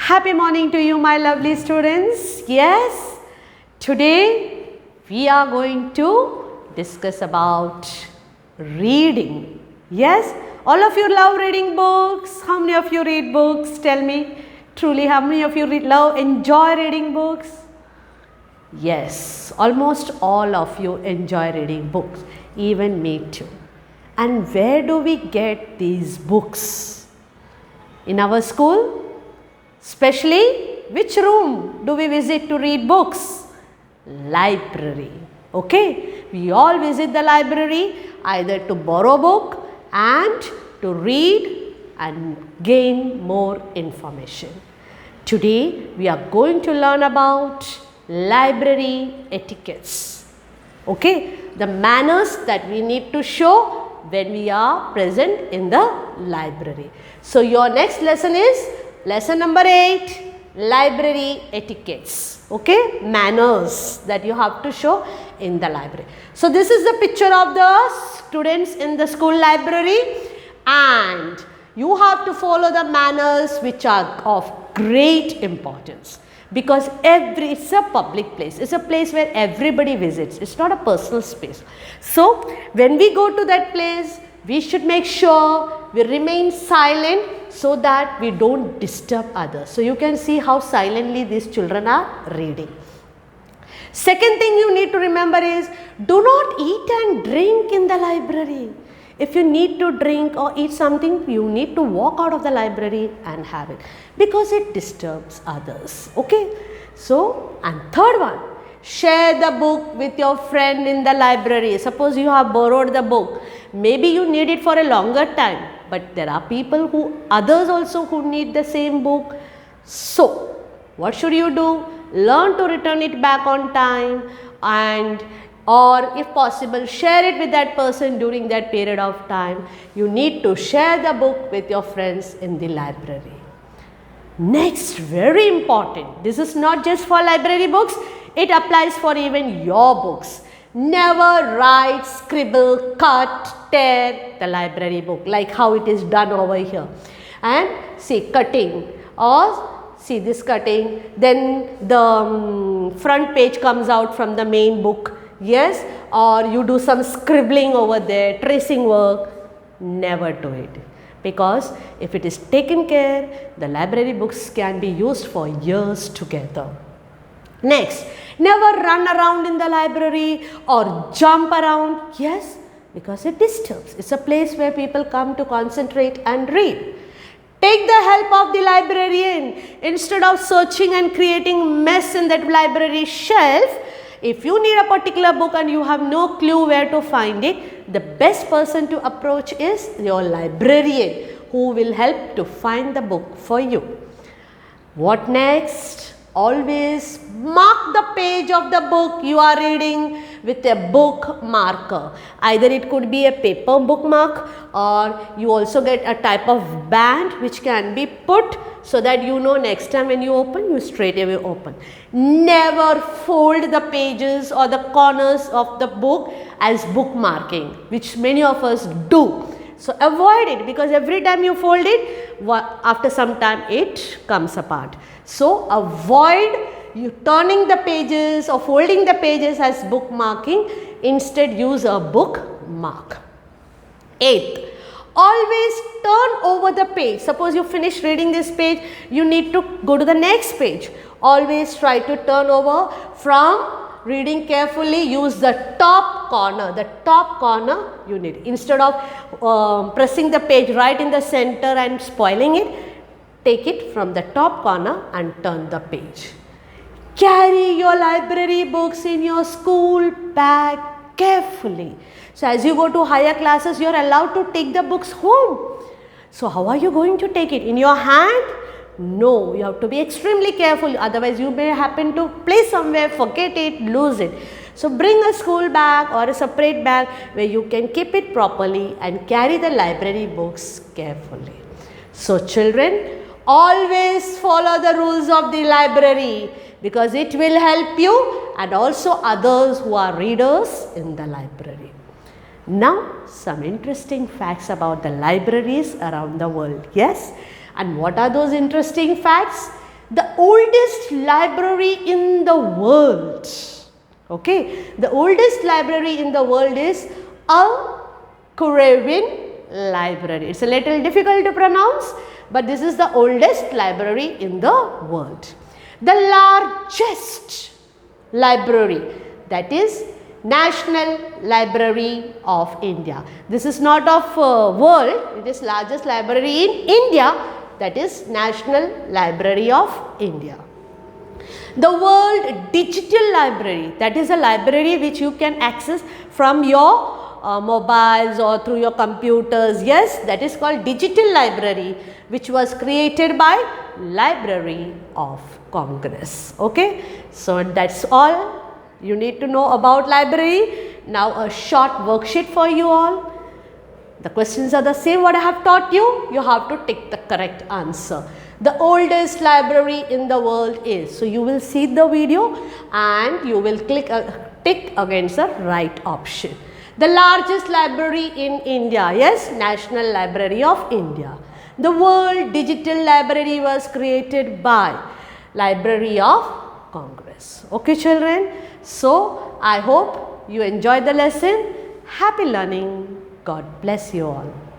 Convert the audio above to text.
Happy morning to you, my lovely students. Yes, today we are going to discuss about reading. Yes, all of you love reading books. How many of you read books? Tell me truly, how many of you enjoy reading books? Yes, almost all of you enjoy reading books, even me too. And where do we get these books? In our school? Especially, which room do we visit to read books? Library. Okay, we all visit the library either to borrow book and to read and gain more information. Today, we are going to learn about library etiquettes. Okay, the manners that we need to show when we are present in the library. So, your next lesson is lesson number 8, library etiquettes. Okay, manners that you have to show in the library. So, this is the picture of the students in the school library, and you have to follow the manners which are of great importance. Because it's a public place, it's a place where everybody visits, it's not a personal space. So, when we go to that place, we should make sure we remain silent so that we don't disturb others. So, you can see how silently these children are reading. Second thing you need to remember is, do not eat and drink in the library. If you need to drink or eat something, you need to walk out of the library and have it, because it disturbs others. Okay. So, and third one, share the book with your friend in the library. Suppose you have borrowed the book, maybe you need it for a longer time, but there are others also who need the same book. So, what should you do? Learn to return it back on time, or if possible, share it with that person during that period of time. You need to share the book with your friends in the library. Next, very important, this is not just for library books, it applies for even your books. Never write, scribble, cut, tear the library book like how it is done over here. And see, cutting, or see this cutting, then the front page comes out from the main book. Yes, or you do some scribbling over there, tracing work. Never do it, because if it is taken care, the library books can be used for years together. Next, never run around in the library or jump around. Yes, because it disturbs. It's a place where people come to concentrate and read. Take the help of the librarian. Instead of searching and creating mess in that library shelf, if you need a particular book and you have no clue where to find it, the best person to approach is your librarian, who will help to find the book for you. What next? Always mark the page of the book you are reading with a book marker. Either it could be a paper bookmark, or you also get a type of band which can be put so that you know next time when you open, you straight away open. Never fold the pages or the corners of the book as bookmarking, which many of us do. So, avoid it, because every time you fold it, after some time it comes apart. So, avoid you turning the pages or folding the pages as bookmarking. Instead, use a bookmark. 8th, always turn over the page. Suppose you finish reading this page, you need to go to the next page. Always try to turn over from reading carefully. Use the top corner. The top corner you need. Instead of pressing the page right in the center and spoiling it, take it from the top corner and turn the page. Carry your library books in your school bag carefully. So, as you go to higher classes, you are allowed to take the books home. So, how are you going to take it? In your hand? No, you have to be extremely careful, otherwise you may happen to place somewhere, forget it, lose it. So, bring a school bag or a separate bag where you can keep it properly and carry the library books carefully. So, children, always follow the rules of the library, because it will help you and also others who are readers in the library. Now, some interesting facts about the libraries around the world. Yes, and what are those interesting facts? the oldest library in the world. Okay, the oldest library in the world is Al-Qurawin Library. It's a little difficult to pronounce, but this is the oldest library in the world. The largest library, that is National Library of India. This is not of world, it is largest library in India, that is National Library of India. The World Digital Library, that is a library which you can access from your mobiles or through your computers. Yes, that is called Digital Library, which was created by Library of Congress. Okay, so that's all you need to know about library. Now a short worksheet for you all. The questions are the same what I have taught you. You have to tick the correct answer. The oldest library in the world is. So you will see the video and you will tick against the right option. The largest library in India. Yes, National Library of India. The World Digital Library was created by Library of Congress. Okay children. So I hope you enjoyed the lesson. Happy learning. God bless you all.